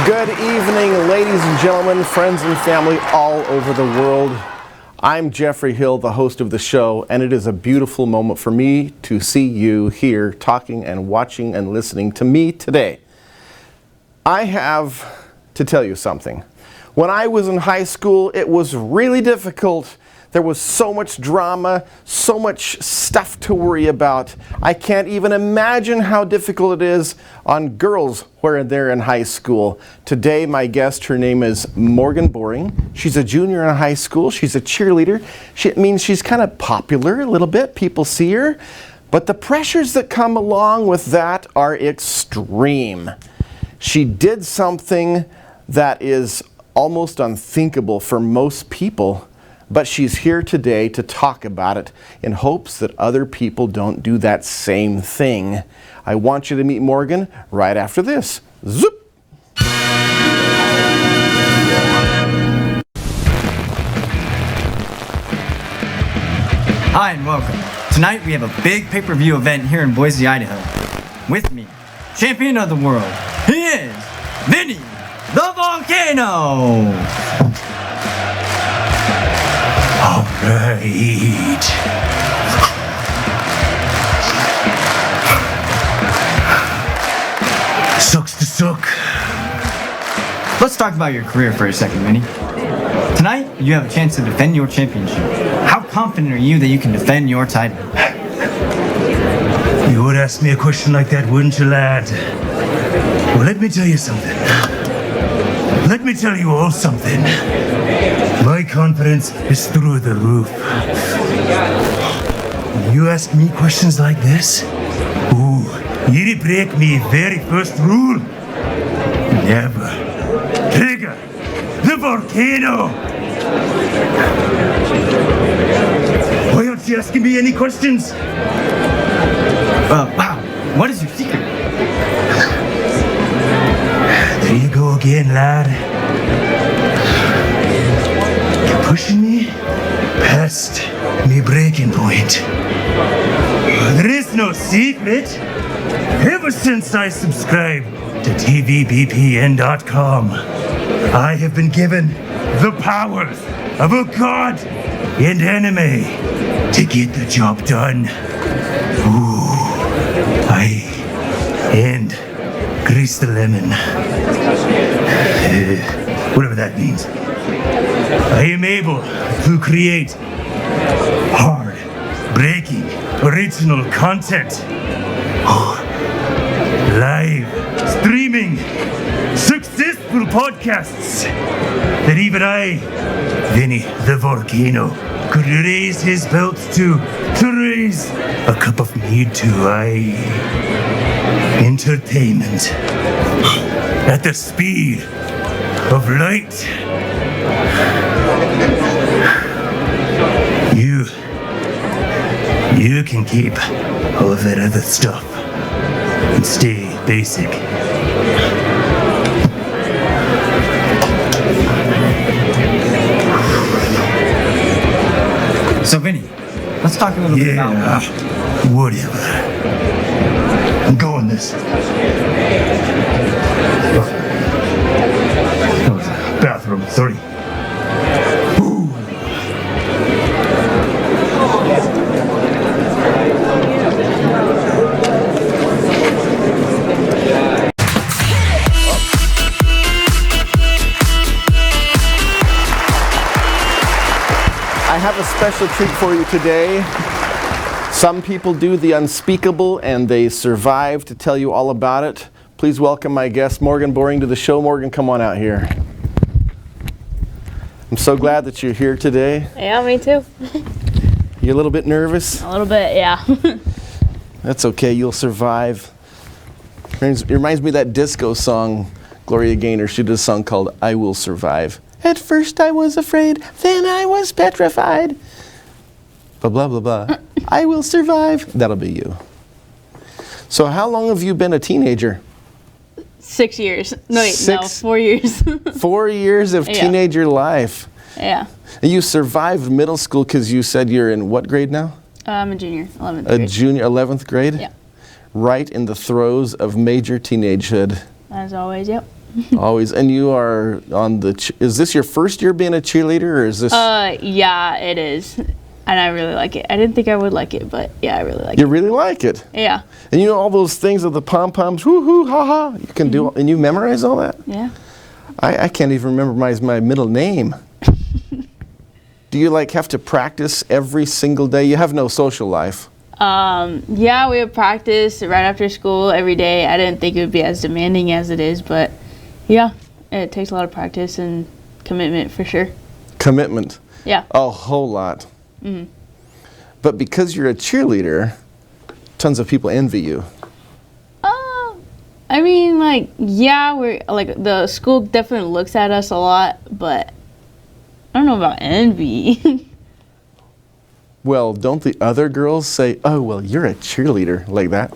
Good evening, ladies and gentlemen, friends and family all over the world. I'm Geoffrey Hill, the host of the show, and it is a beautiful moment for me to see you here talking and watching and listening to me today. I have to tell you something. When I was in high school, it was really difficult. There was so much drama, so much stuff to worry about. I can't even imagine how difficult it is on girls when they're in high school. Today, my guest, her name is Morgan Boring. She's a junior in high school. She's a cheerleader. It means she's kind of popular a little bit. People see her. But the pressures that come along with that are extreme. She did something that is almost unthinkable for most people. But she's here today to talk about it in hopes that other people don't do that same thing. I want you to meet Morgan right after this. Zoop! Hi and welcome. Tonight we have a big pay-per-view event here in Boise, Idaho. With me, champion of the world, he is Vinny the Volcano! All right. Sucks to suck. Let's talk about your career for a second, Vinny. Tonight, you have a chance to defend your championship. How confident are you that you can defend your title? You would ask me a question like that, wouldn't you, lad? Well, let me tell you something. Let me tell you all something. My confidence is through the roof. When you ask me questions like this, you break me very first rule. Never trigger the volcano. Why aren't you asking me any questions? Wow. What is your secret? There you go again, lad. You're pushing me past me breaking point. There is no secret. Ever since I subscribed to TVBPN.com, I have been given the powers of a god in anime to get the job done. And grease the lemon. Whatever that means. I am able to create hard, breaking, original content. Live, streaming, successful podcasts that even I, Vinny the Volcano, could raise his belt to raise a cup of mead to. Entertainment at the speed of light. You can keep all of that other stuff and stay basic. So Vinny, let's talk a little bit about... Whatever. I'm going this. Bathroom 3. I have a special treat for you today. Some people do the unspeakable and they survive to tell you all about it. Please welcome my guest, Morgan Boring, to the show. Morgan, come on out here. I'm so glad that you're here today. Yeah, me too. You a little bit nervous? A little bit, yeah. That's okay, you'll survive. It reminds me of that disco song, Gloria Gaynor. She did a song called I Will Survive. At first I was afraid, then I was petrified. Blah, blah, blah, blah. I will survive. That'll be you. So how long have you been a teenager? 6 years. No, wait, no, 4 years. 4 years of teenager life. Yeah. And you survived middle school because you said you're in what grade now? I'm a junior, 11th grade. A junior, 11th grade? Yeah. Right in the throes of major teenagehood. As always, yep. Always. And you are on the, is this your first year being a cheerleader, or is this? Yeah, it is. And I really like it. I didn't think I would like it, but yeah, I really like it. You really like it? Yeah. And you know all those things of the pom-poms, woo-hoo, ha-ha, you can do, and you memorize all that? Yeah. I can't even remember my middle name. Do you like have to practice every single day? You have no social life. Yeah, we have practice right after school every day. I didn't think it would be as demanding as it is, but yeah, it takes a lot of practice and commitment for sure. Commitment. Yeah. A whole lot. But because you're a cheerleader, tons of people envy you. I mean, like, yeah, we're like the school definitely looks at us a lot, but I don't know about envy. Well, don't the other girls say, oh, well, you're a cheerleader like that?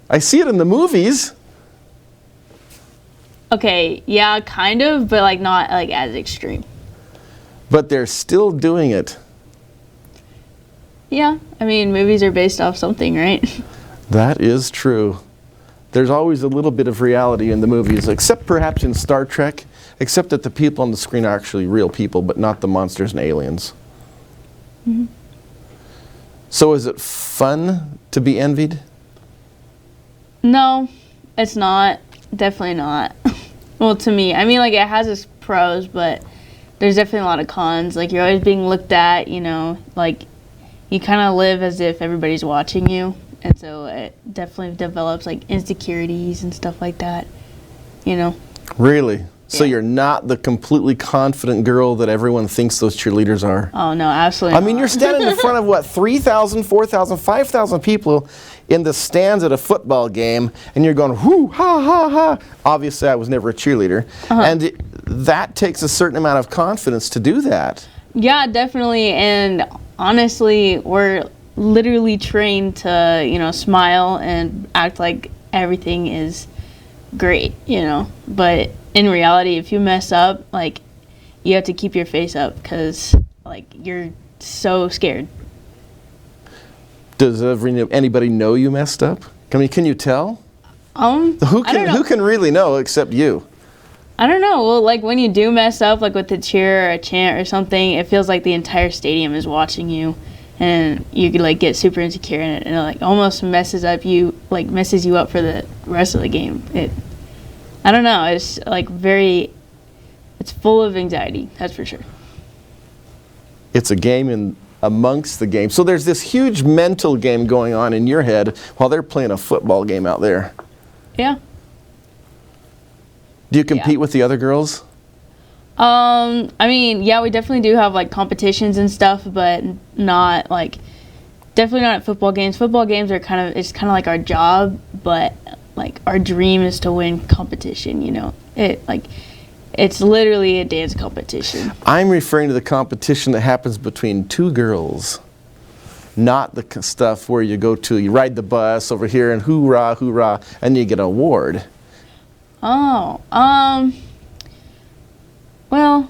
I see it in the movies. Okay, yeah, kind of, but like not like as extreme. But they're still doing it. Yeah, I mean, movies are based off something, right? That is true. There's always a little bit of reality in the movies, except perhaps in Star Trek, except that the people on the screen are actually real people, but not the monsters and aliens. So is it fun to be envied? No, it's not. Definitely not. Well, to me, I mean, like, it has its pros, but there's definitely a lot of cons. Like, you're always being looked at, you know, like, you kind of live as if everybody's watching you. And so it definitely develops, like, insecurities and stuff like that, you know. Really? So Yeah. you're not the completely confident girl that everyone thinks those cheerleaders are? Oh, no, absolutely I mean, not. you're standing in front of, what, 3,000, 4,000, 5,000 people in the stands at a football game, and you're going, whoo, ha, ha, ha. Obviously, I was never a cheerleader. And that takes a certain amount of confidence to do that. Yeah, definitely. And honestly, we're literally trained to, you know, smile and act like everything is great, you know. But in reality, if you mess up, like, you have to keep your face up because, like, you're so scared. Does anybody know you messed up? I mean, can you tell? I don't know. Who can really know except you? I don't know. Well, like, when you do mess up, like with a cheer or a chant or something, it feels like the entire stadium is watching you, and you could, like, get super insecure, and it like almost messes you up for the rest of the game. I don't know. It's like it's full of anxiety. That's for sure. It's a game amongst the game. So there's this huge mental game going on in your head while they're playing a football game out there. Yeah. Do you compete with the other girls? I mean, yeah, we definitely do have, like, competitions and stuff, but not, like, definitely not at football games. Football games are it's kind of like our job, but, like, our dream is to win competition, you know. It's literally a dance competition. I'm referring to the competition that happens between two girls, not the stuff where you ride the bus over here and hoorah, hoorah, and you get an award. Oh, well,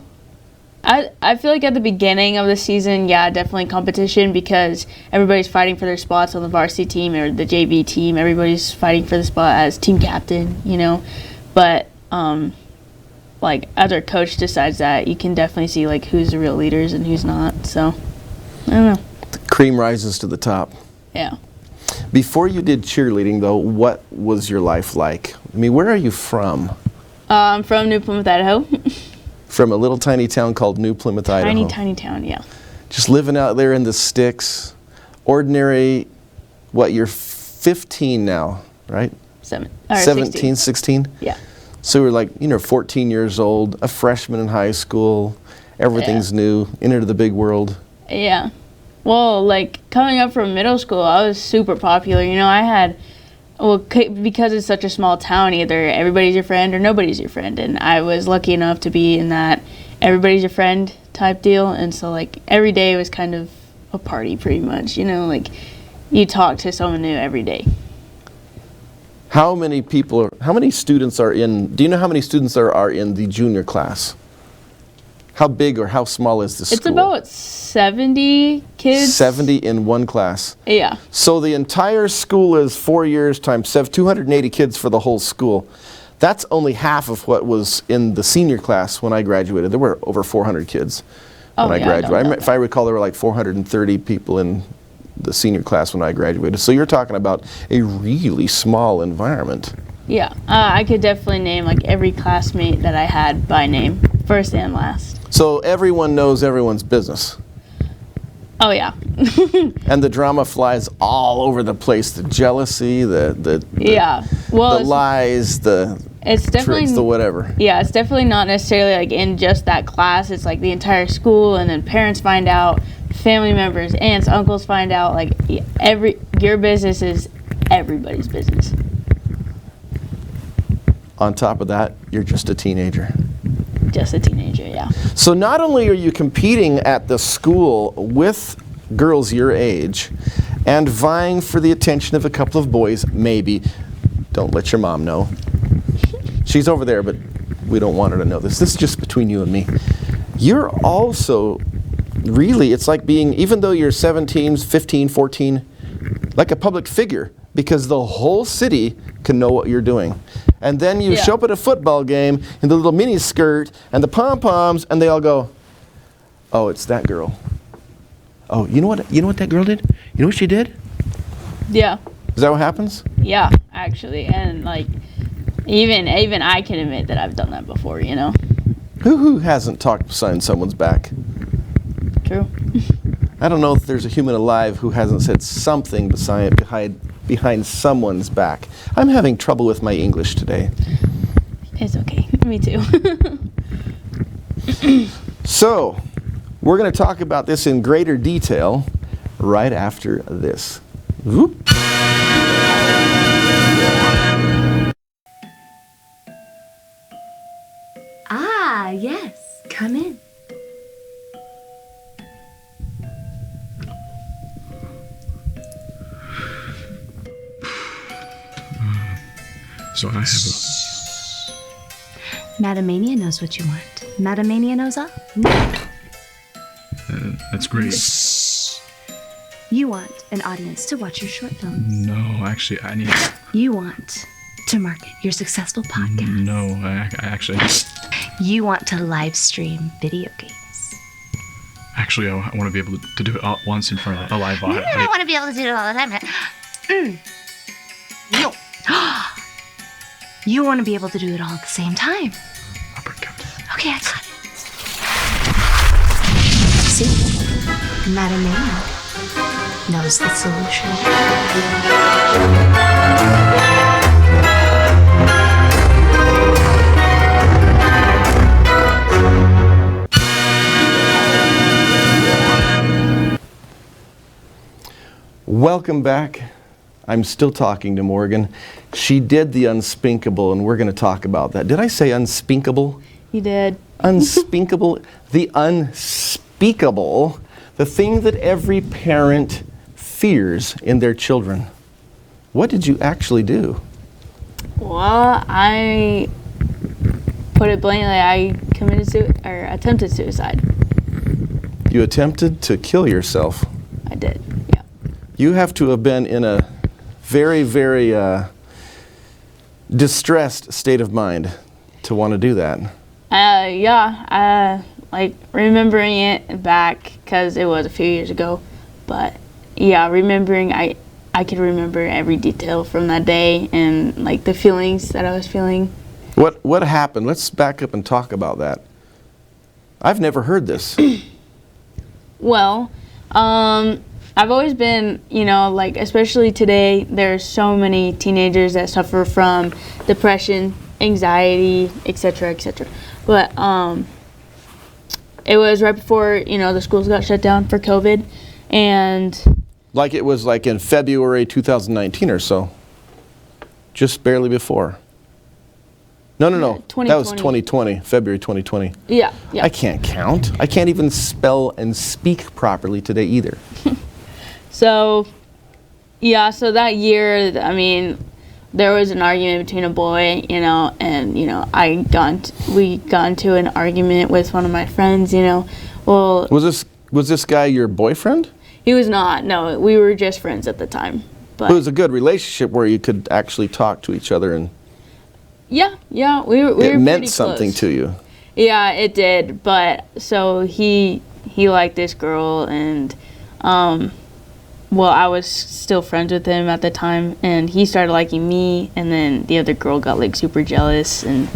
I feel like at the beginning of the season, yeah, definitely competition because everybody's fighting for their spots on the varsity team or the JV team. Everybody's fighting for the spot as team captain, you know. But, like, as our coach decides that, you can definitely see, like, who's the real leaders and who's not. So, I don't know. The cream rises to the top. Yeah. Before you did cheerleading, though, what was your life like? I mean, where are you from? I'm from New Plymouth, Idaho. From a little tiny town called New Plymouth, Idaho. Tiny town, yeah. Just living out there in the sticks. Ordinary, you're 15 now, right? 17, 16? Yeah. So you're like, 14 years old, a freshman in high school, everything's new, into the big world. Yeah. Well, like, coming up from middle school, I was super popular. You know, because it's such a small town, either everybody's your friend or nobody's your friend. And I was lucky enough to be in that everybody's your friend type deal. And so, like, every day was kind of a party pretty much. You know, like, you talk to someone new every day. How many students are in, do you know how many students are in the junior class? How big or how small is the school? It's about 70 kids. 70 in one class. Yeah. So the entire school is 4 years times 280 kids for the whole school. That's only half of what was in the senior class when I graduated. There were over 400 kids when I graduated. If I recall, there were like 430 people in the senior class when I graduated. So you're talking about a really small environment. Yeah, I could definitely name like every classmate that I had by name, first and last. So everyone knows everyone's business. Oh yeah. And the drama flies all over the place. The jealousy, the lies, it's definitely tricks, the whatever. Yeah, it's definitely not necessarily like in just that class. It's like the entire school, and then parents find out, family members, aunts, uncles find out. Like your business is everybody's business. On top of that, you're just a teenager. Just a teenager, yeah. So not only are you competing at the school with girls your age and vying for the attention of a couple of boys, maybe, don't let your mom know. She's over there, but we don't want her to know this. This is just between you and me. You're also really, it's like being, even though you're 17, 15, 14, like a public figure, because the whole city can know what you're doing. And then you show up at a football game in the little mini skirt and the pom-poms, and they all go, oh, it's that girl. Oh, you know what that girl did? You know what she did? Yeah. Is that what happens? Yeah, actually. And like even I can admit that I've done that before, you know. Who hasn't talked behind someone's back? True. I don't know if there's a human alive who hasn't said something behind someone's back. I'm having trouble with my English today. It's okay. Me too. So, we're going to talk about this in greater detail right after this. Whoop. Ah, yes. Come in. So I have Madamania knows what you want. Madamania knows all. that's great. You want an audience to watch your short films. No, actually, I need... You want to market your successful podcast. No, I actually... You want to live stream video games. Actually, I want to be able to do it all once in front of a live audience. I want to be able to do it all the time. No. You want to be able to do it all at the same time. Uppercut. Okay, I got it. See? Madamania knows the solution. Welcome back. I'm still talking to Morgan. She did the unspeakable, and we're going to talk about that. Did I say unspeakable? You did. Unspeakable. The unspeakable. The thing that every parent fears in their children. What did you actually do? Well, I put it bluntly, I attempted suicide. You attempted to kill yourself. I did, yeah. You have to have been in a very, very distressed state of mind to want to do that. Like remembering it back, because it was a few years ago, but yeah, remembering, I could remember every detail from that day and like the feelings that I was feeling. What happened? Let's back up and talk about that. I've never heard this. Well, I've always been, like, especially today, there's so many teenagers that suffer from depression, anxiety, etc., etc. But it was right before, the schools got shut down for COVID, and... Like it was like in February 2019 or so. Just barely before. No. 2020. That was 2020, February 2020. Yeah. I can't count. I can't even spell and speak properly today either. So that year, there was an argument between a boy, and, we got into an argument with one of my friends, well... Was this guy your boyfriend? He was not, no, we were just friends at the time. But it was a good relationship where you could actually talk to each other and... Yeah, we were It pretty meant something close. to you. Yeah, it did. But so he liked this girl, and well, I was still friends with him at the time, and he started liking me, and then the other girl got like super jealous and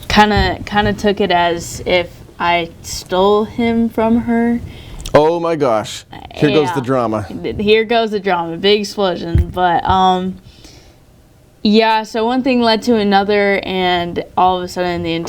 kind of took it as if I stole him from her. Oh my gosh. Here goes the drama. Here goes the drama, big explosion. But yeah, so one thing led to another, and all of a sudden it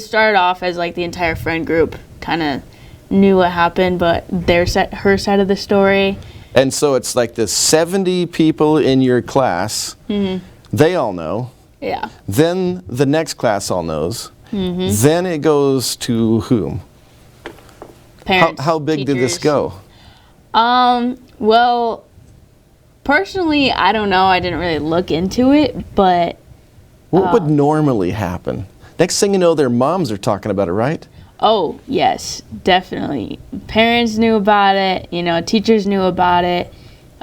started off as like the entire friend group kind of knew what happened, but her side of the story. And so it's like the 70 people in your class, they all know. Yeah. Then the next class all knows. Then it goes to whom? Parents, How big did this teachers. go? Well, personally, I don't know. I didn't really look into it, but What would normally happen? Next thing you know, their moms are talking about it, right? oh, yes, definitely. Parents knew about it, teachers knew about it.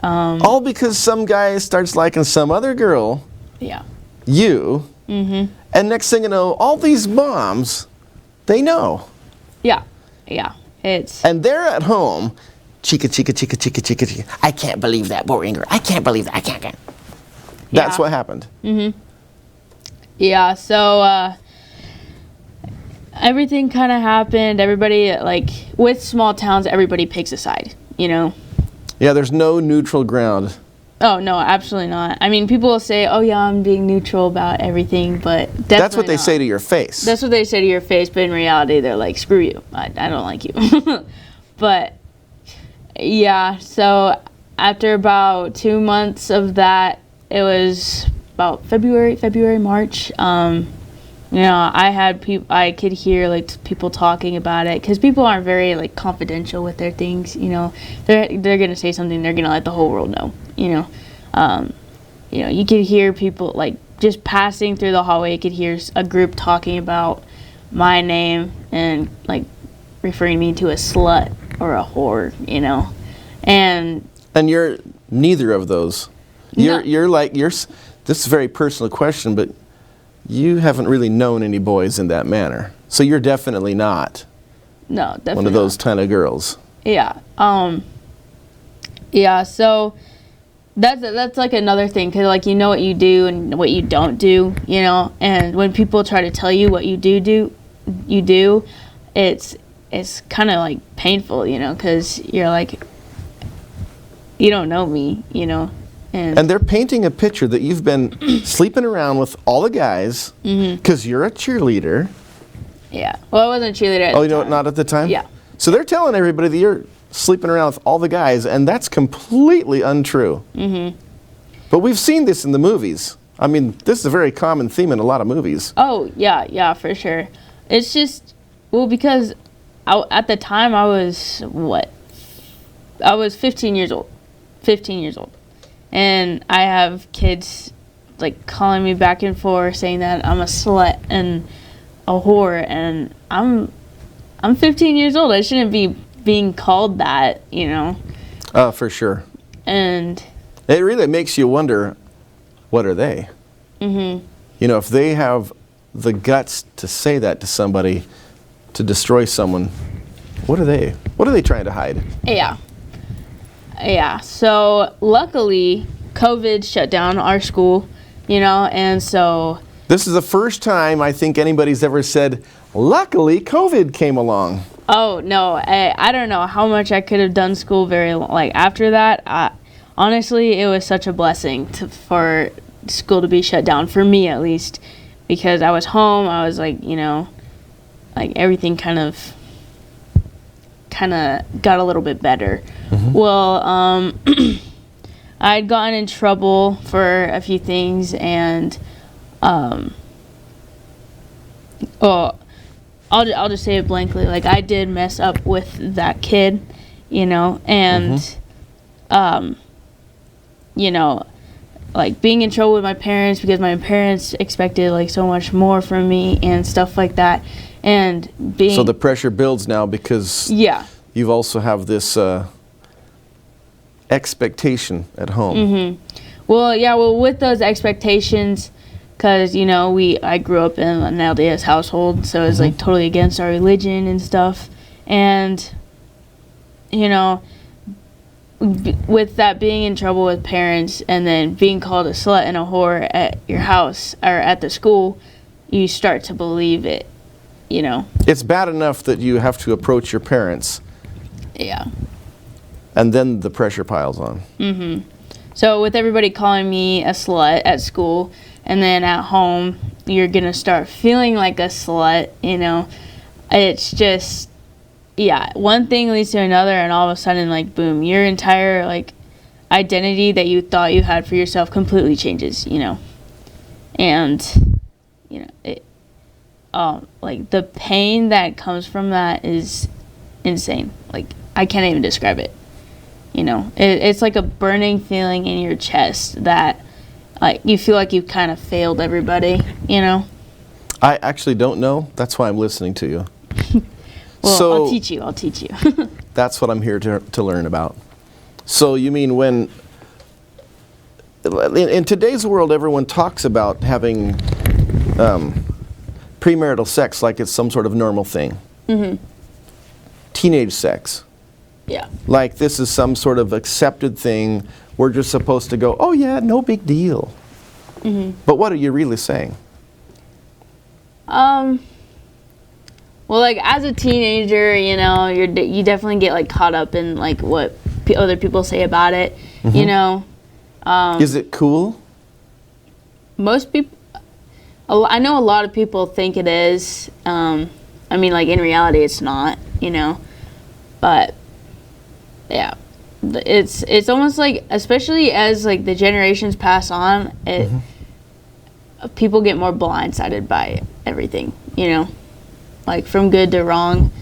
All because some guy starts liking some other girl, Yeah. you, and next thing you know, all these moms, they know. Yeah. It's And they're at home, chica, chica, chica, chica, chica, chica. I can't believe that, boring girl. I can't believe that. I can't. That's Yeah. what happened. yeah, so everything kind of happened. Everybody, like, with small towns, everybody picks a side, Yeah, there's no neutral ground. Oh, no, absolutely not. I mean, people will say, oh, yeah, I'm being neutral about everything, but definitely That's what they not. say to your face. That's what they say to your face, but in reality, they're like, screw you. I don't like you. But, yeah, so after about 2 months of that, it was about February, March. I could hear like people talking about it, because people aren't very like confidential with their things. They're gonna say something, they're gonna let the whole world know. You could hear people like just passing through the hallway. You could hear a group talking about my name and like referring me to a slut or a whore. And you're neither of those. No. This is a very personal question, but you haven't really known any boys in that manner. So you're definitely not no, definitely one of those kind of girls. Yeah. Yeah. So that's like another thing, because like what you do and what you don't do, and when people try to tell you what you do, it's kind of like painful, because you're like, you don't know me, And they're painting a picture that you've been sleeping around with all the guys because you're a cheerleader. Yeah. Well, I wasn't a cheerleader at the time. Not at the time? Yeah. So they're telling everybody that you're sleeping around with all the guys, and that's completely untrue. But we've seen this in the movies. I mean, this is a very common theme in a lot of movies. Oh, yeah, for sure. It's just, well, because at the time I was, I was 15 years old. And I have kids like calling me back and forth saying that I'm a slut and a whore, and I'm 15 years old. I shouldn't be being called that, For sure. And It really makes you wonder, what are they? If they have the guts to say that to somebody, to destroy someone, what are they? What are they trying to hide? Yeah, so luckily COVID shut down our school, and so This is the first time I think anybody's ever said, luckily COVID came along. oh no, I don't know how much I could have done school after that. Honestly, it was such a blessing for school to be shut down, for me at least, because I was home. I was like, like everything kind of got a little bit better. Well, I'd gotten in trouble for a few things, and I'll just say it blankly. Like, I did mess up with that kid, and like being in trouble with my parents because my parents expected like so much more from me and stuff like that, and being So the pressure builds now because you also have this expectation at home. Well, with those expectations because I grew up in an LDS household, so it's like totally against our religion and stuff. And with that, being in trouble with parents and then being called a slut and a whore at your house or at the school, you start to believe it. It's bad enough that you have to approach your parents. Yeah. And then the pressure piles on. So with everybody calling me a slut at school, and then at home, you're going to start feeling like a slut, It's just, one thing leads to another, and all of a sudden, like, boom, your entire, like, identity that you thought you had for yourself completely changes, And, like, the pain that comes from that is insane. Like, I can't even describe it. It's like a burning feeling in your chest that you feel like you've kind of failed everybody, I actually don't know. That's why I'm listening to you. Well, so, I'll teach you. That's what I'm here to learn about. So you mean when, in today's world, everyone talks about having premarital sex like it's some sort of normal thing. Teenage sex. Yeah. Like this is some sort of accepted thing. We're just supposed to go, oh yeah, no big deal. But what are you really saying? Well, like as a teenager, you definitely get like caught up in like what other people say about it. Is it cool? Most people, I know a lot of people think it is. I mean, like in reality, it's not. But yeah, it's almost like, especially as like the generations pass on, people get more blindsided by everything. Like from good to wrong.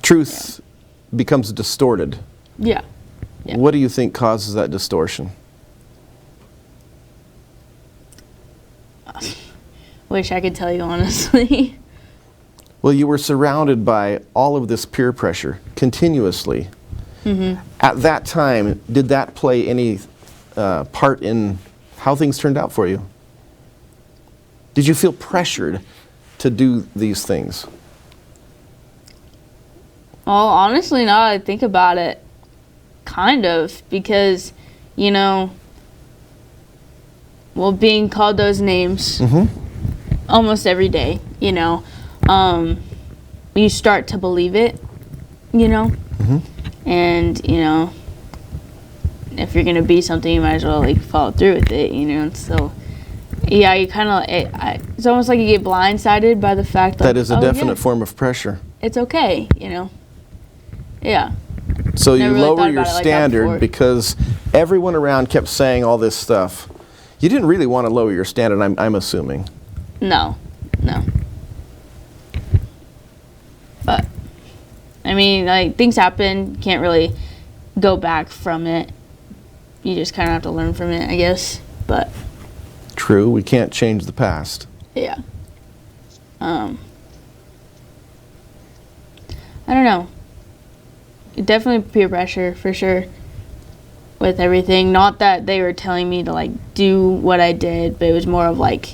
Truth becomes distorted. Yeah. What do you think causes that distortion? Wish I could tell you honestly. Well, you were surrounded by all of this peer pressure continuously. At that time, did that play any part in how things turned out for you? Did you feel pressured to do these things? Well, honestly, now that I think about it, kind of, because, being called those names almost every day, you start to believe it, and, if you're going to be something, you might as well, like, follow through with it, so, yeah, you kind of, it's almost like you get blindsided by the fact that is a definite form of pressure. It's okay, yeah. So you really lower your standard like because everyone around kept saying all this stuff. You didn't really want to lower your standard, I'm assuming. No. But, I mean, like, things happen. Can't really go back from it. You just kind of have to learn from it, I guess. But. True, we can't change the past. Yeah. I don't know. Definitely peer pressure, for sure, with everything. Not that they were telling me to, like, do what I did, but it was more of, like,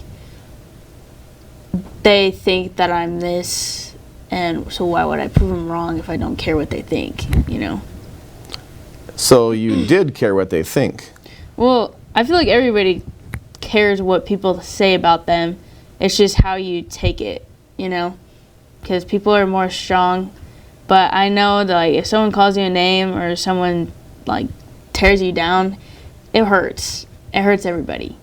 they think that I'm this, and so why would I prove them wrong if I don't care what they think, So you did care what they think? Well, I feel like everybody cares what people say about them. It's just how you take it, because people are more strong. But I know that, like, if someone calls you a name or someone, like, tears you down, it hurts. It hurts everybody.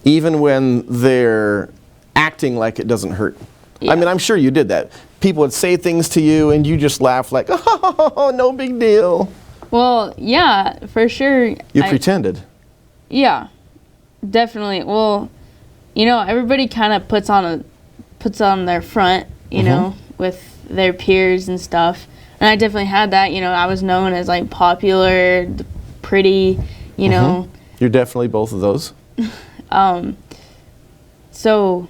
Even when they're acting like it doesn't hurt. Yeah. I mean, I'm sure you did that. People would say things to you and you just laugh like, oh, no big deal. Well, yeah, for sure. You pretended. Yeah, definitely. Well, everybody kind of puts on their front, with their peers and stuff. And I definitely had that. I was known as, like, popular, pretty, You're definitely both of those. So,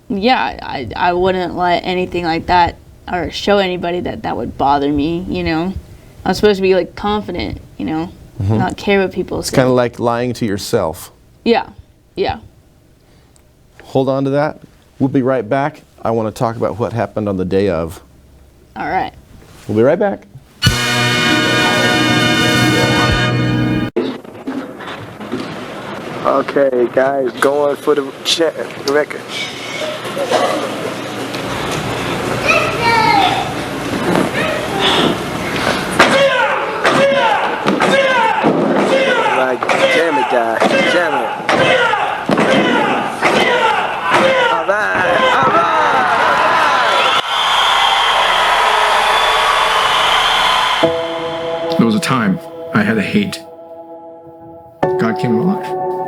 yeah, I wouldn't let anything like that or show anybody that would bother me, I'm supposed to be, like, confident, not care what people say. It's kind of like lying to yourself. Yeah. Yeah. Hold on to that. We'll be right back. I want to talk about what happened on the day of. All right. We'll be right back. Okay, guys, going for the record. Like, jam it, guys, jam it. All right, all right. There was a time I had to hate. God came in my life,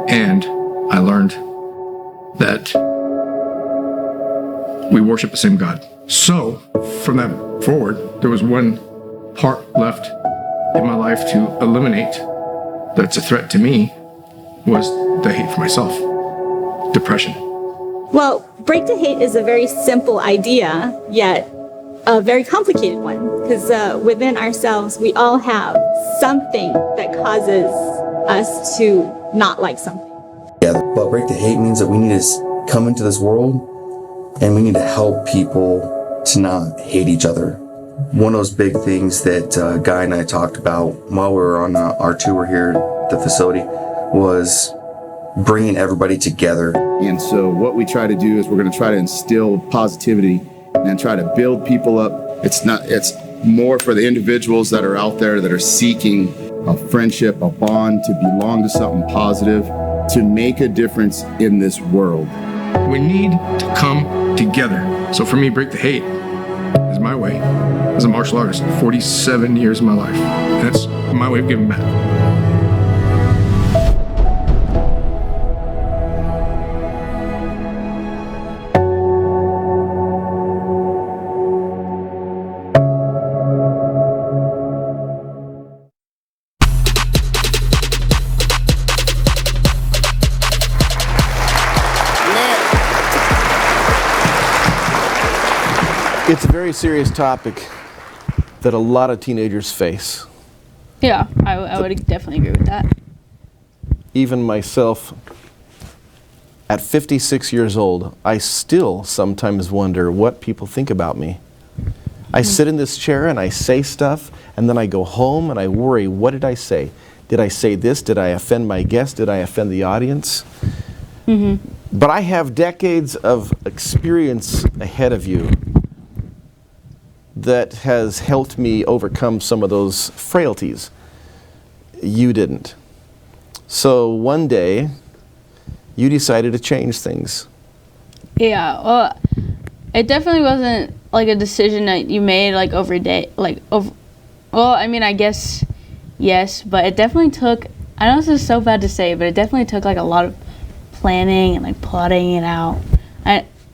and I learned that we worship the same God. So, from that forward, there was one part left in my life to eliminate that's a threat to me, was the hate for myself, depression. Well, break the hate is a very simple idea, yet a very complicated one, because within ourselves, we all have something that causes us to not like something. Yeah, but break the hate means that we need to come into this world and we need to help people to not hate each other. One of those big things that Guy and I talked about while we were on our tour here at the facility was bringing everybody together. And so what we try to do is we're going to try to instill positivity and try to build people up. It's more for the individuals that are out there that are seeking a friendship, a bond, to belong to something positive, to make a difference in this world. We need to come together. So for me, break the hate is my way. As a martial artist, 47 years of my life. That's my way of giving back. It's a very serious topic that a lot of teenagers face. Yeah, I would definitely agree with that. Even myself, at 56 years old, I still sometimes wonder what people think about me. I sit in this chair and I say stuff, and then I go home and I worry, what did I say? Did I say this? Did I offend my guest? Did I offend the audience? But I have decades of experience ahead of you that has helped me overcome some of those frailties. You didn't. So one day, you decided to change things. Yeah, well, it definitely wasn't like a decision that you made like over a day, well, I mean, I guess yes, but it definitely took, I know this is so bad to say, but it definitely took like a lot of planning and like plotting it out.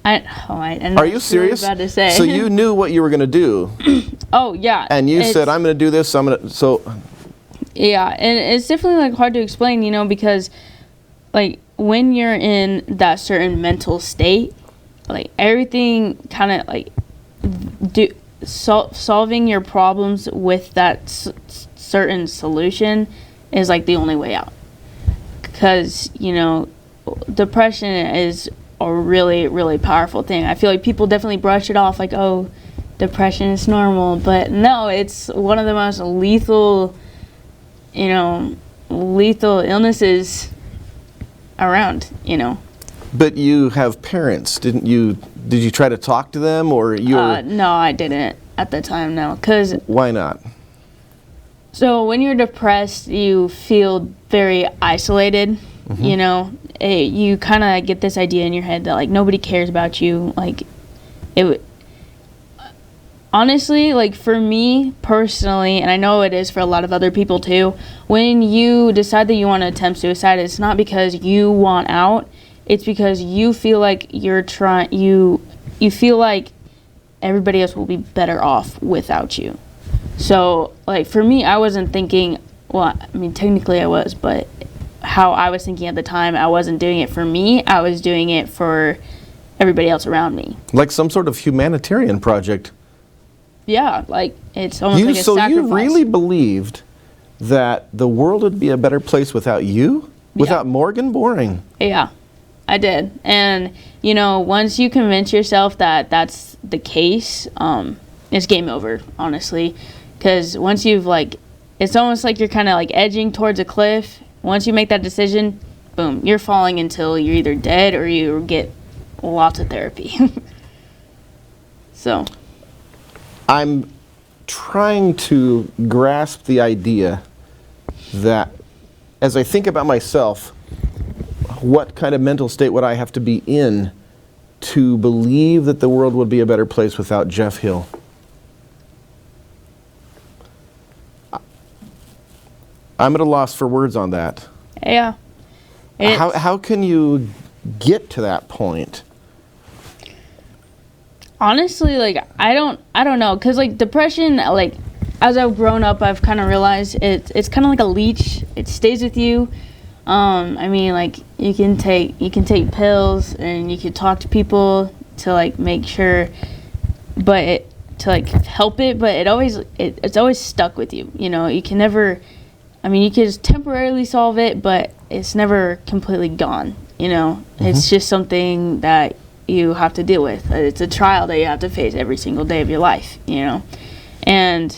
Are you serious? Really bad to say. So you knew what you were going to do. Oh yeah. And you said, I'm going to do this. Yeah, and it's definitely like hard to explain, you know, because like when you're in that certain mental state, like everything kind of like solving your problems with that certain solution is like the only way out. Because, you know, depression is a really, really powerful thing. I feel like people definitely brush it off like, oh, depression is normal. But no, it's one of the most lethal illnesses around, you know. But you have parents, didn't you? Did you try to talk to them, or you were... No, I didn't at the time, no. 'Cause why not? So when you're depressed, you feel very isolated, you know. You kind of get this idea in your head that like nobody cares about you. Like honestly, like for me personally, and I know it is for a lot of other people too, when you decide that you want to attempt suicide, it's not because you want out, it's because you feel like you feel like everybody else will be better off without you. So like for me, I wasn't thinking, well, I mean technically I was, but how I was thinking at the time, I wasn't doing it for me, I was doing it for everybody else around me. Like some sort of humanitarian project. Yeah, like it's almost like a so sacrifice. You really believed that the world would be a better place without you? Without Morgan? Boring. Yeah. I did. And, you know, once you convince yourself that that's the case, it's game over, honestly. Because once you've, like, it's almost like you're kind of, like, edging towards a cliff. Once you make that decision, boom, you're falling until you're either dead or you get lots of therapy. So. I'm trying to grasp the idea that as I think about myself, what kind of mental state would I have to be in to believe that the world would be a better place without Geoff Hill? I'm at a loss for words on that. Yeah. How can you get to that point? Honestly, like, I don't know, because, like, depression, like, as I've grown up, I've kind of realized it's kind of like a leech. It stays with you. I mean, like, you can take pills and you can talk to people to, like, make sure, to like help it, but it's always stuck with you. You know, you can never. I mean, you can just temporarily solve it, but it's never completely gone. You know, it's just something that you have to deal with. It's a trial that you have to face every single day of your life. You know, and.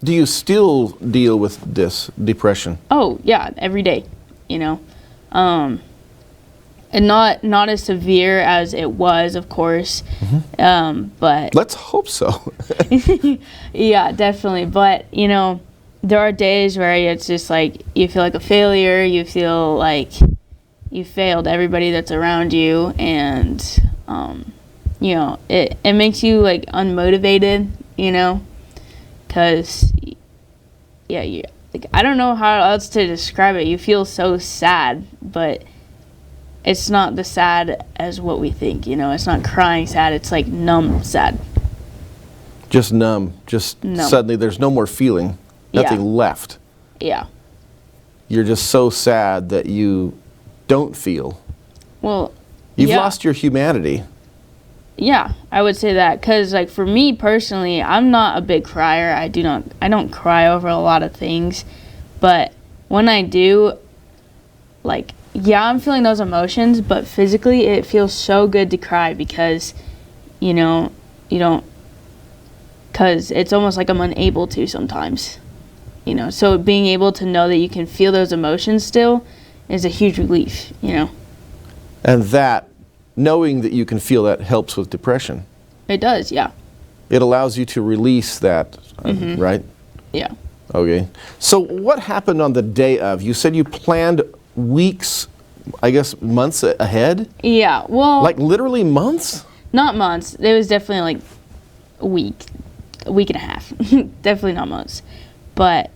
Do you still deal with this depression? Oh, yeah, every day, you know. And not as severe as it was, of course. But let's hope so. Yeah, definitely. But, you know, there are days where it's just like you feel like a failure. You feel like you failed everybody that's around you. And, you know, it makes you, like, unmotivated, you know. Because, yeah, like, I don't know how else to describe it. You feel so sad, but it's not the sad as what we think, you know. It's not crying sad. It's like numb sad. Just numb. Just numb. Suddenly there's no more feeling. Nothing left. Yeah. You're just so sad that you don't feel. Well, you've lost your humanity. Yeah, I would say that, because, like, for me personally, I'm not a big crier. I don't cry over a lot of things, but when I do, like, yeah, I'm feeling those emotions, but physically it feels so good to cry because, you know, because it's almost like I'm unable to sometimes, you know, so being able to know that you can feel those emotions still is a huge relief, you know. And that, knowing that you can feel that helps with depression. It does, yeah. It allows you to release that, right? Yeah. Okay. So what happened on the day of? You said you planned weeks, I guess months ahead? Yeah, well. Like literally months? Not months. It was definitely like a week and a half. Definitely not months. But,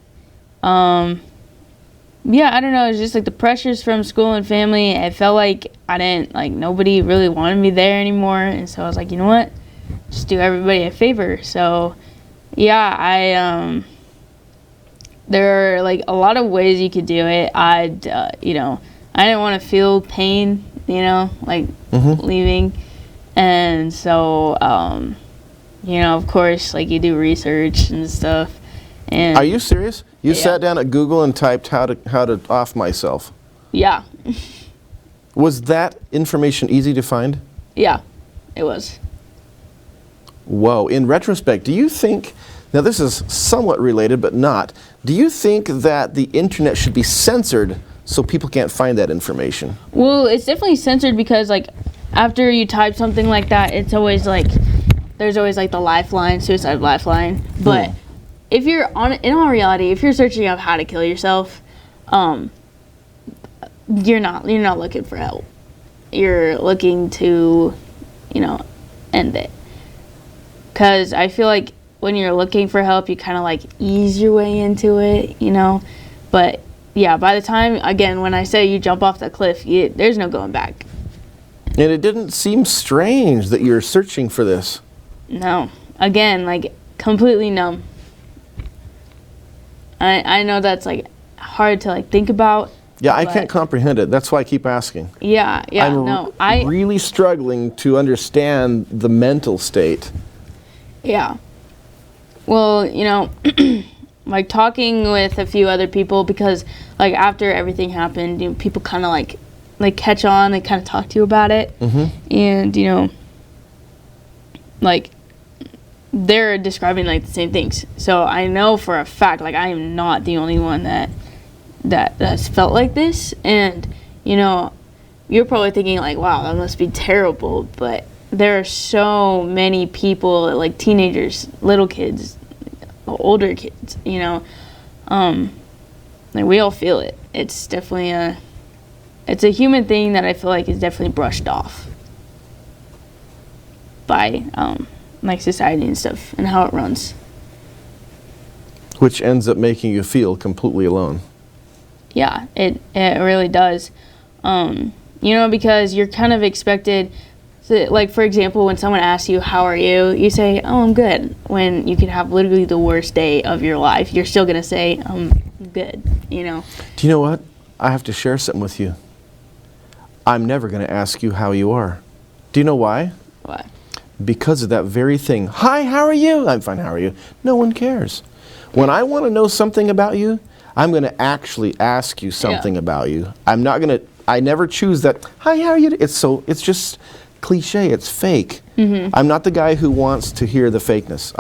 yeah, I don't know. It's just like the pressures from school and family. I felt like nobody really wanted me there anymore. And so I was like, you know what? Just do everybody a favor. So, yeah, there are like a lot of ways you could do it. You know, I didn't want to feel pain, you know, like leaving. And so, you know, of course, like you do research and stuff. And are you serious? You sat down at Google and typed how to off myself? Yeah. Was that information easy to find? Yeah, it was. Whoa. In retrospect, do you think, now this is somewhat related but not, do you think that the internet should be censored so people can't find that information? Well, it's definitely censored because, like, after you type something like that, it's always like, there's always like the lifeline, suicide lifeline. But if you're in all reality, if you're searching up how to kill yourself, you're not looking for help. You're looking to, you know, end it. Because I feel like when you're looking for help, you kind of like ease your way into it, you know. But yeah, by the time, again, when I say you jump off the cliff, there's no going back. And it didn't seem strange that you're searching for this. No. Again, like, completely numb. I know that's, like, hard to, like, think about. Yeah, I can't comprehend it. That's why I keep asking. Yeah, I'm really struggling to understand the mental state. Yeah. Well, you know, like, talking with a few other people, because, like, after everything happened, you know, people kind of, like, like catch on, they kind of talk to you about it. And, you know, like, they're describing, like, the same things. So I know for a fact, like, I am not the only one that's felt like this. And, you know, you're probably thinking, like, wow, that must be terrible. But there are so many people, like teenagers, little kids, older kids, you know, like, we all feel it. It's definitely it's a human thing that I feel like is definitely brushed off by, like, society and stuff and how it runs. Which ends up making you feel completely alone. Yeah, it really does. You know, because you're kind of expected to, like, for example, when someone asks you, how are you? You say, oh, I'm good. When you could have literally the worst day of your life, you're still going to say, I'm good, you know? Do you know what? I have to share something with you. I'm never going to ask you how you are. Do you know why? Why? Because of that very thing. Hi, how are you? I'm fine, how are you? No one cares. When I want to know something about you, I'm going to actually ask you something about you. I'm not going to, I never choose that, hi, how are you? It's just cliche, it's fake. I'm not the guy who wants to hear the fakeness.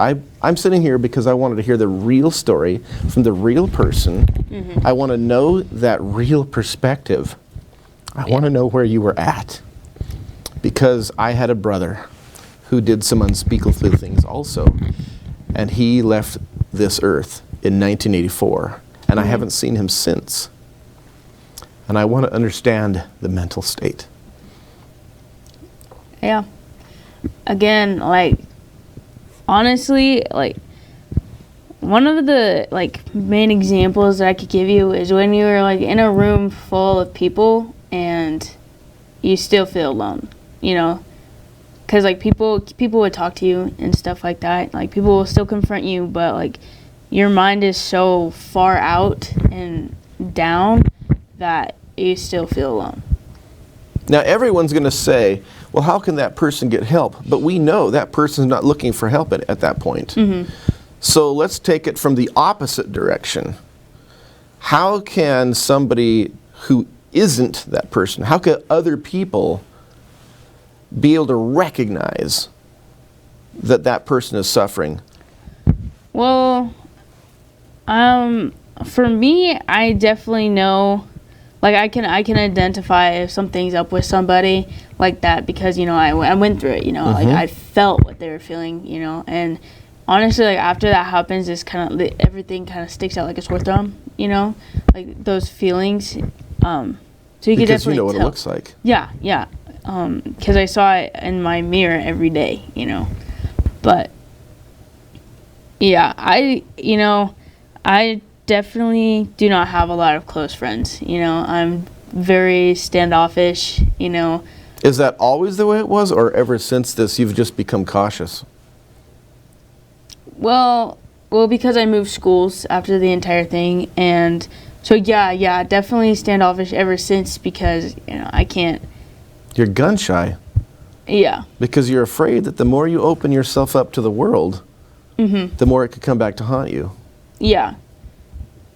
I'm sitting here because I wanted to hear the real story from the real person. I want to know that real perspective. I want to know where you were at. Because I had a brother who did some unspeakable things also. And he left this earth in 1984. And I haven't seen him since. And I want to understand the mental state. Yeah. Again, like, honestly, like, one of the, like, main examples that I could give you is when you're, like, in a room full of people and you still feel alone, you know? Because, like, people would talk to you and stuff like that. Like, people will still confront you, but, like, your mind is so far out and down that you still feel alone. Now, everyone's going to say, well, how can that person get help? But we know that person's not looking for help at that point. So let's take it from the opposite direction. How can somebody who isn't that person, how can other people be able to recognize that that person is suffering? Well, for me, I definitely know, like, I can identify if something's up with somebody like that because, you know, I went through it, you know, like, I felt what they were feeling, you know, and honestly, like, after that happens, it's kind of, everything kind of sticks out like a sore thumb, you know, like, those feelings, so you can definitely because you know what tell. it looks like. Yeah, because I saw it in my mirror every day, you know, but, yeah, I definitely do not have a lot of close friends, you know, I'm very standoffish, you know. Is that always the way it was, or ever since this you've just become cautious? Well, because I moved schools after the entire thing, and so yeah, definitely standoffish ever since because, you know, I can't. You're gun shy. Yeah. Because you're afraid that the more you open yourself up to the world, the more it could come back to haunt you. Yeah.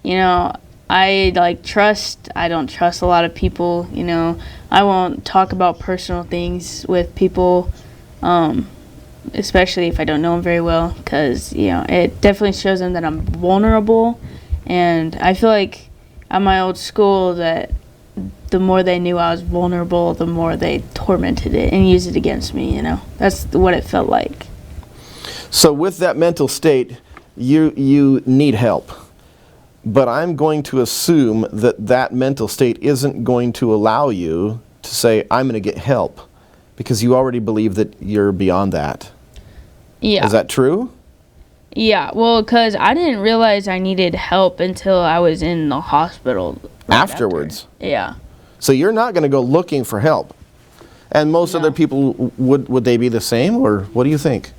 You know, I don't trust a lot of people, you know. I won't talk about personal things with people, especially if I don't know them very well, because, you know, it definitely shows them that I'm vulnerable, and I feel like at my old school that the more they knew I was vulnerable, the more they tormented it and used it against me, you know. That's what it felt like. So with that mental state, you need help. But I'm going to assume that that mental state isn't going to allow you to say, I'm going to get help, because you already believe that you're beyond that. Yeah. Is that true? Yeah, well, because I didn't realize I needed help until I was in the hospital. Afterwards? After. Yeah. So you're not going to go looking for help. And most other people, would they be the same, or what do you think?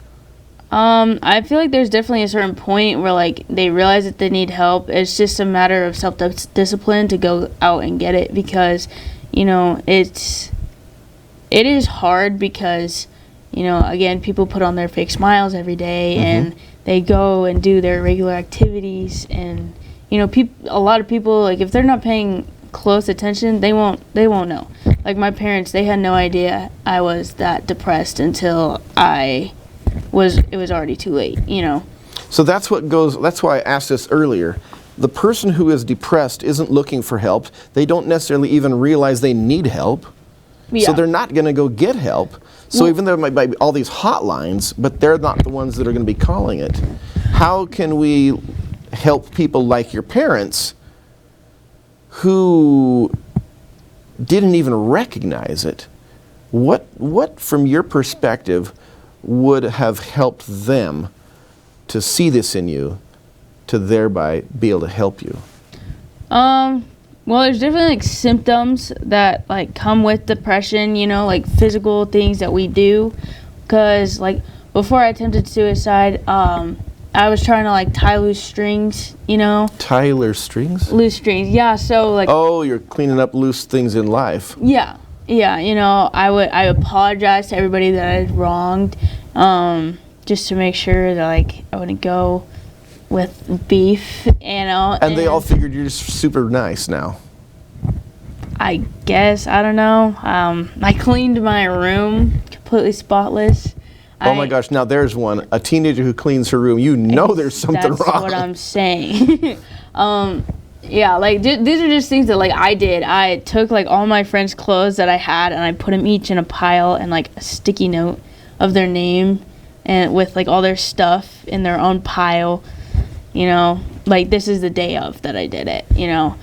I feel like there's definitely a certain point where, like, they realize that they need help. It's just a matter of self-discipline to go out and get it, because, you know, it is hard because, you know, again, people put on their fake smiles every day and they go and do their regular activities, and, you know, a lot of people, like, if they're not paying close attention, they won't know. like my parents, they had no idea I was that depressed until it was already too late, you know. So that's why I asked this earlier. The person who is depressed isn't looking for help. They don't necessarily even realize they need help. Yeah. So they're not going to go get help. So even though there might be all these hotlines, but they're not the ones that are going to be calling it. How can we help people like your parents who didn't even recognize it? What from your perspective would have helped them to see this in you, to thereby be able to help you? Well, there's definitely like symptoms that like come with depression, you know, like physical things that we do. Cause like before I attempted suicide, I was trying to like tie loose strings, you know. Tie loose strings? Loose strings, yeah. So like. Oh, you're cleaning up loose things in life. Yeah, you know, I apologize to everybody that I wronged, just to make sure that like I wouldn't go with beef, you know. And they all figured you're just super nice now. I guess, I don't know. I cleaned my room completely spotless. Oh my gosh, now there's one. A teenager who cleans her room. You know there's something wrong. That's what I'm saying. Yeah, like these are just things that like I did. I took like all my friends' clothes that I had and I put them each in a pile and like a sticky note of their name and with like all their stuff in their own pile. You know, like this is the day of that I did it, you know.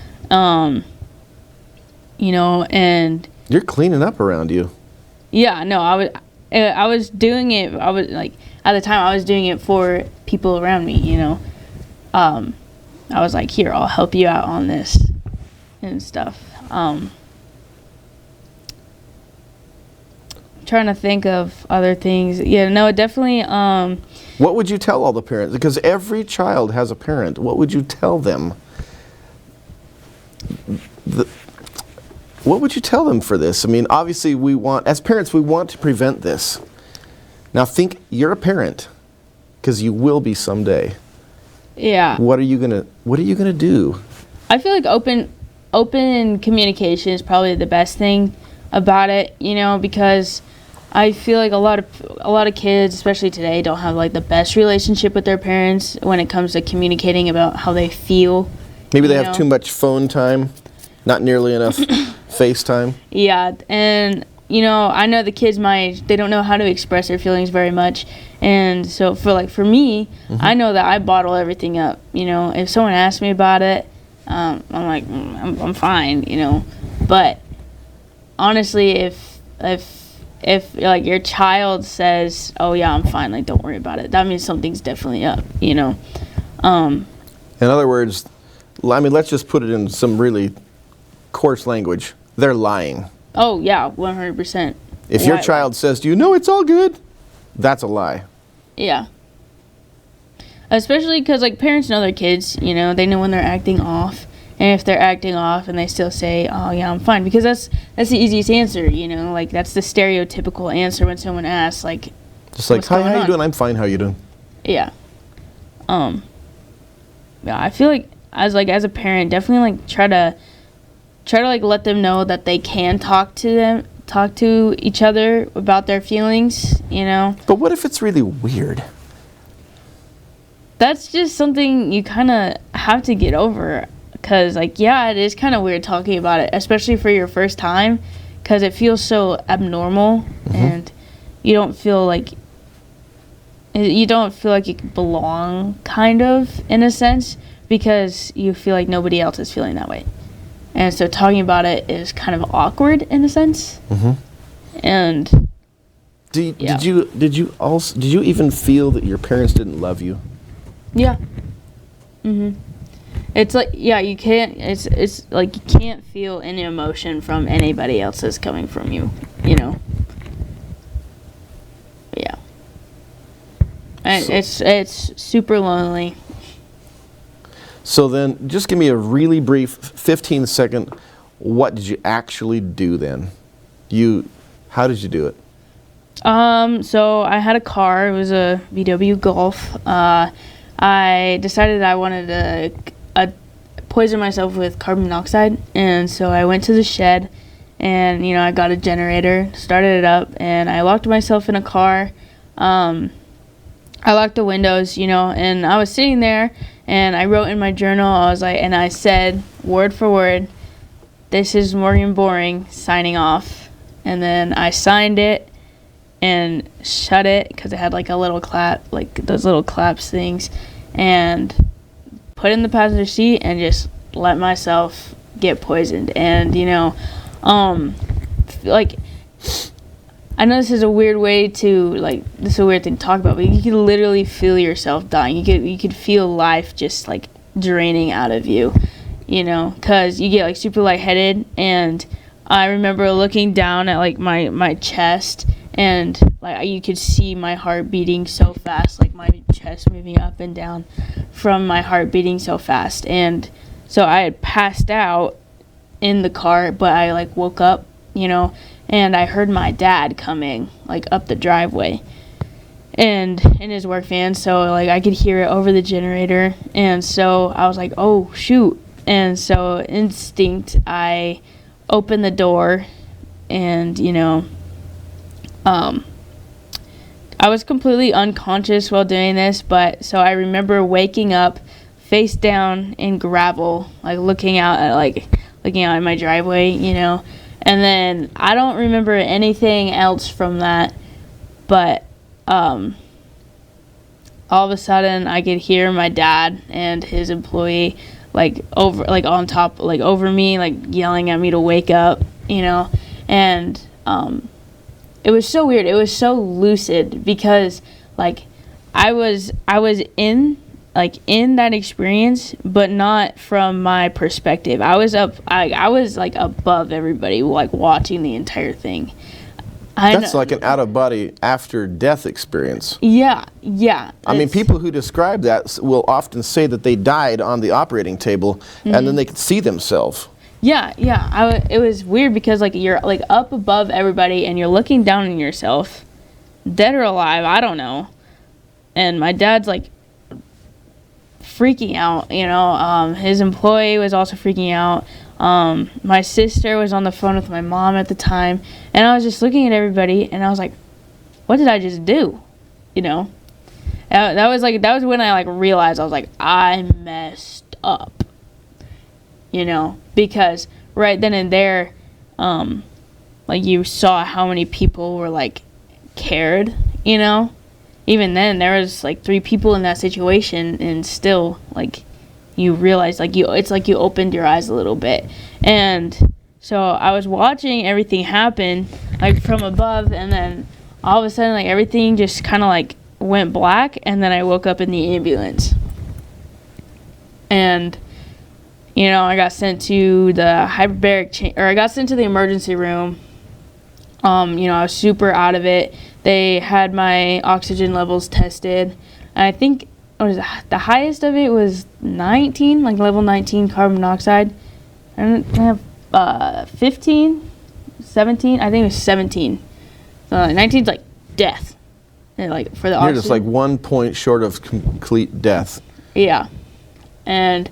You know, and you're cleaning up around you. Yeah, no, I was doing it. I was like at the time I was doing it for people around me, you know. I was like, here, I'll help you out on this and stuff. Trying to think of other things. Yeah, no, it definitely. What would you tell all the parents? Because every child has a parent. What would you tell them? What would you tell them for this? I mean, obviously, as parents, we want to prevent this. Now, think you're a parent, because you will be someday. Yeah. What are you gonna do? I feel like open communication is probably the best thing about it, you know, because I feel like a lot of kids, especially today, don't have like the best relationship with their parents when it comes to communicating about how they feel. Maybe they have too much phone time, not nearly enough FaceTime. Yeah, and you know, I know the kids my age, they don't know how to express their feelings very much. And so for me, I know that I bottle everything up. You know, if someone asks me about it, I'm like, I'm fine, you know. But honestly, if like your child says, oh yeah, I'm fine, like don't worry about it, that means something's definitely up, you know. In other words, I mean, let's just put it in some really coarse language. They're lying. Oh yeah, 100%. If your child says to you, no, it's all good, that's a lie. Yeah. Especially because like parents know their kids, you know, they know when they're acting off. And if they're acting off and they still say, oh yeah, I'm fine, because that's the easiest answer, you know, like that's the stereotypical answer when someone asks, like, just like, hi, how you doing? I'm fine, how you doing? Yeah. Yeah, I feel like as a parent, definitely like try to like let them know that they can talk to each other about their feelings, you know. But what if it's really weird? That's just something you kind of have to get over, because like, yeah, it is kind of weird talking about it, especially for your first time, because it feels so abnormal. And you don't feel like you belong, kind of, in a sense, because you feel like nobody else is feeling that way. And so talking about it is kind of awkward in a sense. And did you even feel that your parents didn't love you? Yeah. It's like, yeah, you can't. It's like you can't feel any emotion from anybody else that's coming from you. You know. Yeah. And it's super lonely. So then, just give me a really brief 15-second. What did you actually do then? How did you do it? So I had a car. It was a VW Golf. I decided I wanted to poison myself with carbon monoxide, and so I went to the shed and I got a generator, started it up, and I locked myself in a car. I locked the windows, and I was sitting there, and I wrote in my journal, and I said, word for word, "This is Morgan Boring, signing off." And then I signed it and shut it, because it had like a little clap, like those little claps things, and put in the passenger seat and just let myself get poisoned. And like, I know this is a weird way to, this is a weird thing to talk about, but you could literally feel yourself dying. You could feel life just like draining out of you, because you get like super lightheaded. And I remember looking down at like my chest, and like you could see my heart beating so fast, like my chest moving up and down from my heart beating so fast. And so I had passed out in the car, but I like woke up, and I heard my dad coming like up the driveway and in his work van, so like I could hear it over the generator. And so I was like, oh shoot. And so instinct, I opened the door, and I was completely unconscious while doing this, but so I remember waking up face down in gravel, like looking out at my driveway, and then I don't remember anything else from that. But all of a sudden I could hear my dad and his employee over me, like yelling at me to wake up, and it was so weird. It was so lucid, because like I was in that experience, but not from my perspective. I was like above everybody, like watching the entire thing. That's like an out-of-body after-death experience. Yeah. I mean, people who describe that will often say that they died on the operating table, and then they could see themselves. Yeah. It was weird, because like you're like up above everybody, and you're looking down on yourself, dead or alive, I don't know. And my dad's like freaking out, his employee was also freaking out. My sister was on the phone with my mom at the time, and I was just looking at everybody, and I was like, what did I just do? That was when I like realized, I was like, I messed up, because right then and there, like you saw how many people were like cared, even then there was like 3 people in that situation, and still like you realize it's like you opened your eyes a little bit. And so I was watching everything happen like from above, and then all of a sudden like everything just kind of like went black, and then I woke up in the ambulance. And I got sent to the hyperbaric I got sent to the emergency room. I was super out of it. They had my oxygen levels tested, and I think the highest of it was 19, like level 19 carbon monoxide. I have 15, 17. I think it was 17. So 19's like death. And like for the oxygen. You're just like 1 point short of complete death. Yeah, and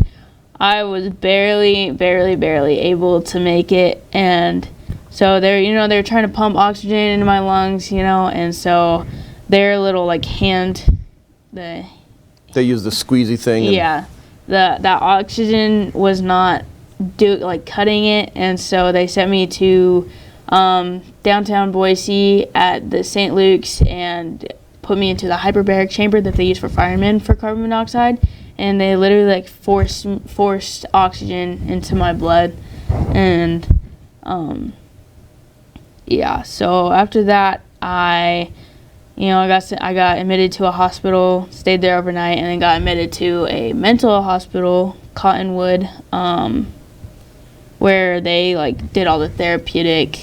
I was barely able to make it. And so they're trying to pump oxygen into my lungs, and so their little like hand, they use the squeezy thing. Yeah, that oxygen was not cutting it, and so they sent me to downtown Boise at the St. Luke's and put me into the hyperbaric chamber that they use for firemen for carbon monoxide, and they literally like forced oxygen into my blood. And yeah, so after that I got admitted to a hospital, stayed there overnight, and then got admitted to a mental hospital, Cottonwood, where they like did all the therapeutic,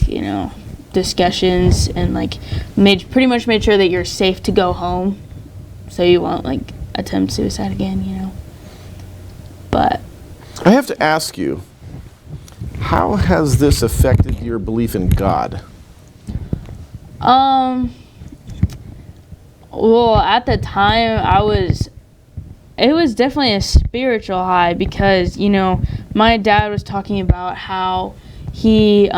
discussions, and like pretty much made sure that you're safe to go home, so you won't like attempt suicide again, But I have to ask you, how has this affected your belief in God? Well, at the time, it was definitely a spiritual high, because, my dad was talking about how he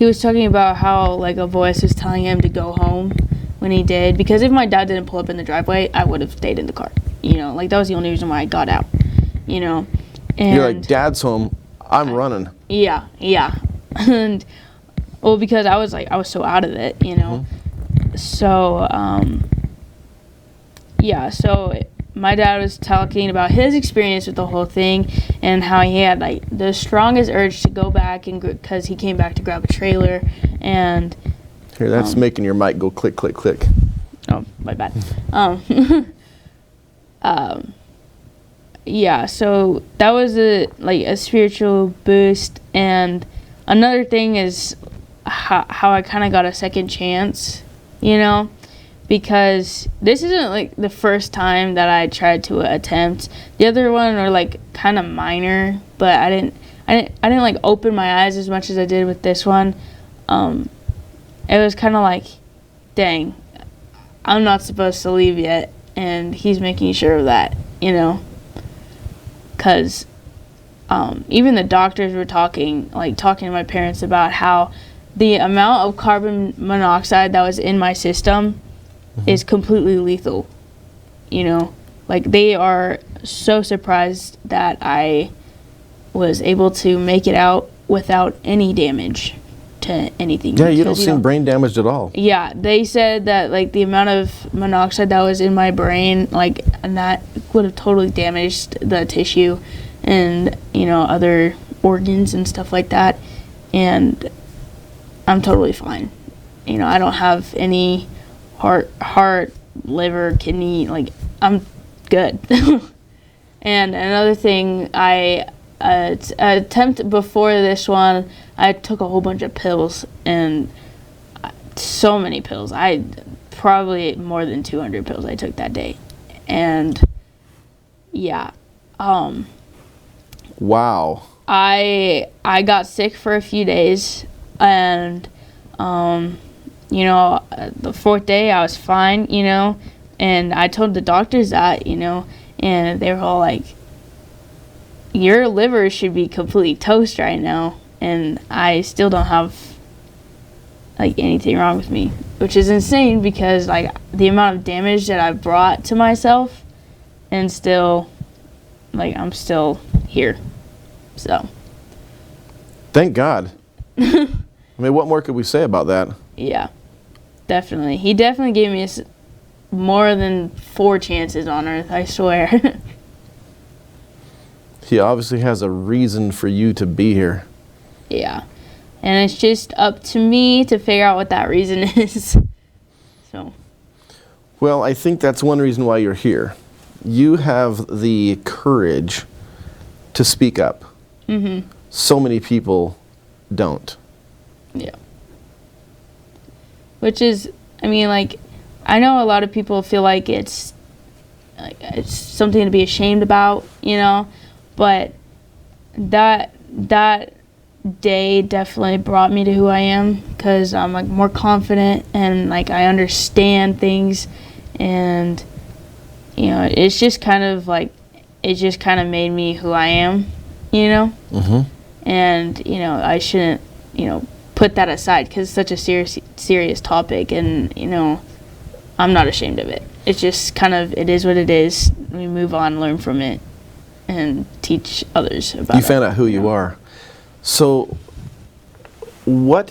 he was talking about how like a voice was telling him to go home when he did, because if my dad didn't pull up in the driveway, I would have stayed in the car. You know, like that was the only reason why I got out. You know, and You're like, Dad's home, I'm running. yeah, and well, because I was so out of it, you know. So so my dad was talking about his experience with the whole thing and how he had like the strongest urge to go back and because he came back to grab a trailer and Here, that's making your mic go click, click, click. oh, my bad. So that was a spiritual boost. And another thing is how I kind of got a second chance, you know, because this isn't like the first time that I tried to attempt. The other one were like kind of minor, but I didn't like open my eyes as much as I did with this one. It was kind of like, dang, I'm not supposed to leave yet, and he's making sure of that, you know, because even the doctors were talking to my parents about how the amount of carbon monoxide that was in my system is completely lethal, you know, like they are so surprised that I was able to make it out without any damage to anything. Yeah, you don't seem brain damaged at all. Yeah, they said that like the amount of monoxide that was in my brain, like, and that would have totally damaged the tissue and, you know, other organs and stuff like that. And I'm totally fine. You know, I don't have any heart, liver, kidney, like I'm good. And another thing, I attempt before this one, I took a whole bunch of pills, and so many pills. I probably more than 200 pills I took that day. And yeah, wow. I got sick for a few days, and you know, the fourth day I was fine, you know, and I told the doctors that, you know, and they were all like, your liver should be completely toast right now, and I still don't have like anything wrong with me, which is insane because like the amount of damage that I brought to myself, and still like I'm still here. So thank God. I mean, what more could we say about that? Yeah, definitely. He definitely gave me more than 4 chances on Earth, I swear. He obviously has a reason for you to be here. Yeah. And it's just up to me to figure out what that reason is. So. Well, I think that's one reason why you're here. You have the courage to speak up. Mm-hmm. So many people don't. Yeah. Which is, I mean, like, I know a lot of people feel like it's something to be ashamed about, you know, but that day definitely brought me to who I am, because I'm like more confident and like I understand things, and you know, it's just kind of like it just kind of made me who I am, you know. Mm-hmm. And you know, I shouldn't, you know, put that aside because it's such a serious topic, and you know, I'm not ashamed of it. It's just kind of, it is what it is. We move on, learn from it, and teach others about it. You found out who you are. So, what?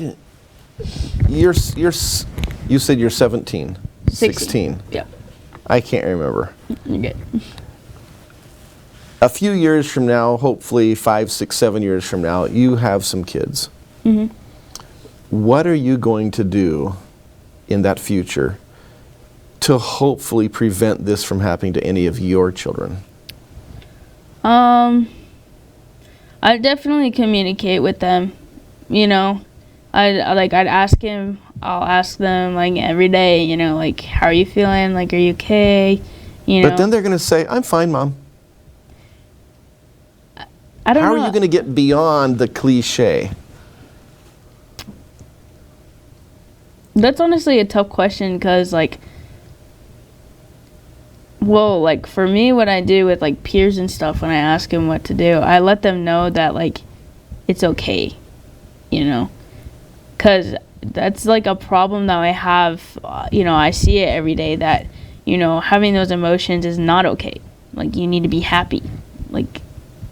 You said you're 17. 16. Yeah. I can't remember. You're good. A few years from now, hopefully 5, 6, 7 years from now, you have some kids. Mm-hmm. What are you going to do in that future to hopefully prevent this from happening to any of your children? I definitely communicate with them, you know. I'd ask him, I'll ask them like every day, you know, like, how are you feeling? Like, are you okay? You know. But then they're going to say, I'm fine, Mom. I don't know. How are you going to get beyond the cliche? That's honestly a tough question because, like, well, like, for me, what I do with, like, peers and stuff when I ask them what to do, I let them know that, like, it's okay, you know? because that's like a problem that I have. I see it every day that, having those emotions is not okay. Like, you need to be happy. Like,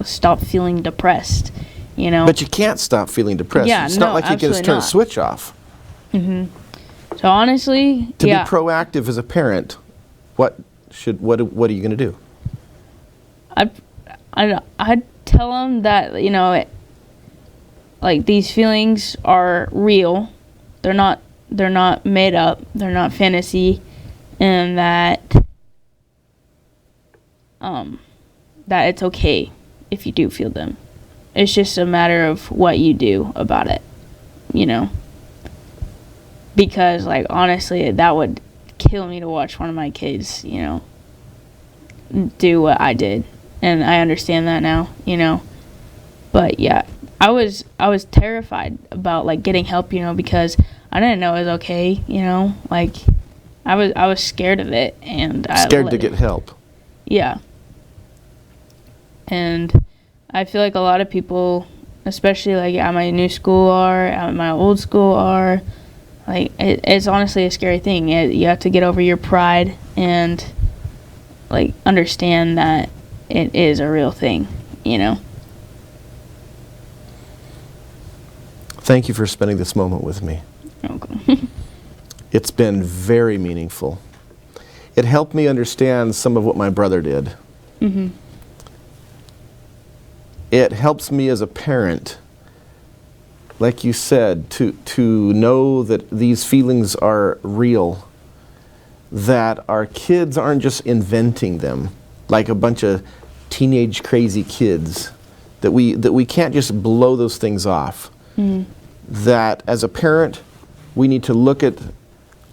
stop feeling depressed, But you can't stop feeling depressed. Yeah, it's not like you can just turn a not. switch off. So honestly, To be proactive as a parent, what are you going to do? I'd tell them that, like, these feelings are real. They're not made up. They're not fantasy, and that it's okay if you do feel them. It's just a matter of what you do about it, Because, like, honestly, that would kill me to watch one of my kids, do what I did. And I understand that now, But yeah, I was terrified about, like, getting help, because I didn't know it was okay, Like, I was scared of it, and Scared to get help. Yeah. And I feel like a lot of people, especially like at my new school or at my old school or, like, it's honestly a scary thing. You have to get over your pride and, like, understand that it is a real thing, Thank you for spending this moment with me. You're welcome. It's been very meaningful. It helped me understand some of what my brother did. Mm-hmm. It helps me as a parent, like you said, to know that these feelings are real, that our kids aren't just inventing them like a bunch of teenage crazy kids, that we can't just blow those things off. Mm-hmm. That as a parent, we need to look at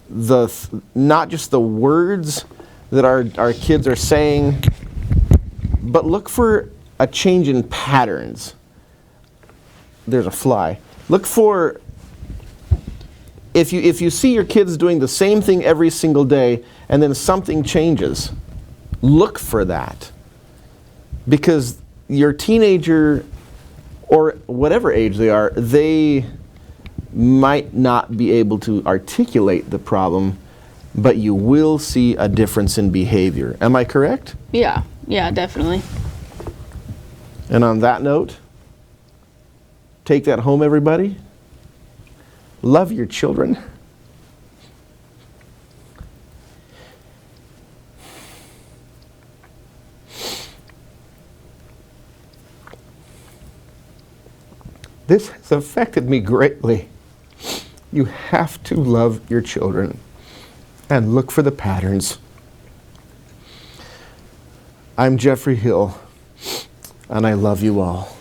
not just the words that our kids are saying, but look for a change in patterns. There's a fly. Look for, if you see your kids doing the same thing every single day and then something changes, look for that. Because your teenager, or whatever age they are, they might not be able to articulate the problem, but you will see a difference in behavior. Am I correct? Yeah, definitely. And on that note, take that home, everybody. Love your children. This has affected me greatly. You have to love your children and look for the patterns. I'm Geoffrey Hill, and I love you all.